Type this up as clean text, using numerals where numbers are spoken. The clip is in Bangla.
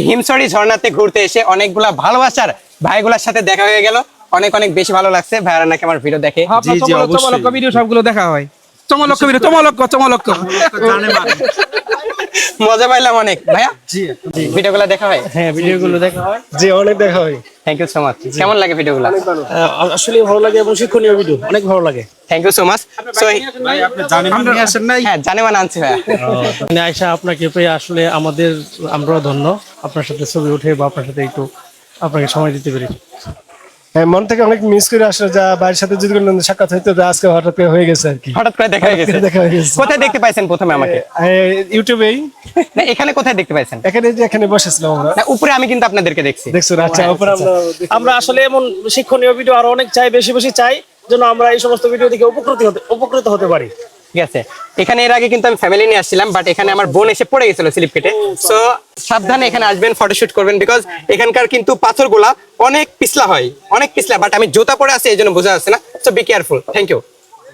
হিমছড়ি ঝর্ণাতে ঘুরতে এসে অনেকগুলা ভালোবাসার ভাইগুলার সাথে দেখা হয়ে গেল, অনেক অনেক বেশি ভালো লাগছে। ভাইয়ারা নাকি আমার ভিডিও দেখে, জি জি অবশ্যই ভিডিও সবগুলো দেখা হয়। চমলক্ষ ভিডিও, চমলক্ষ মজা পাইলাম অনেক। ভাইয়া জি ভিডিওগুলো দেখা হয়? হ্যাঁ ভিডিওগুলো দেখা হয়। জি অনেক দেখা হয়। Thank you so much. কেমন লাগে ভিডিওগুলো? আসলে ভালো লাগে এবং শিক্ষণীয় ভিডিও অনেক ভালো লাগে। Thank you so much. So ভাই আপনি জানেন নিয়ে আসেন নাই? হ্যাঁ জানেমান আনছি ভাইয়া। আয়শা আপনাকে পেয়ে আসলে আমরাও ধন্য, আপনার সাথে ছবি উঠে বা আপনার সাথে একটু আপনাকে সময় দিতে পেরে। হ্যাঁ মন থেকে অনেক মিস করে আসলে, যা ভাইয়ের সাথে যদি কোনো সাক্ষাৎ হইতো, আজকে হঠাৎ করে হয়ে গেছে আর কি। হঠাৎ করে দেখা হয়ে গেছে। কোথায় দেখতে পাইছেন প্রথমে আমাকে? ইউটিউবেই। না এখানে কোথায় দেখতে পাইছেন? এখানে বসেছিলাম আমরা। না উপরে আমি কিন্তু আপনাদেরকে দেখছি। দেখছো? আচ্ছা উপরে আমরা আসলে এমন শিক্ষণীয় ভিডিও আরো অনেক চাই, বেশি বেশি চাই, যেন আমরা এই সমস্ত ভিডিও দেখে উপকৃত হতে পারি। ঠিক আছে। এখানে এর আগে কিন্তু আমি ফ্যামিলি নিয়ে আসছিলাম, বাট এখানে আমার বোন এসে পড়ে গেছিল স্লিপ কেটে। সো সাবধানে এখানে আসবেন, ফটোশুট করবেন, বিকজ এখানকার কিন্তু পাথরগুলা অনেক পিছলা হয়, অনেক পিছলা। বাট আমি জুতা পরে আছি এই জন্য বোঝা যাচ্ছে না। So be careful. Thank you.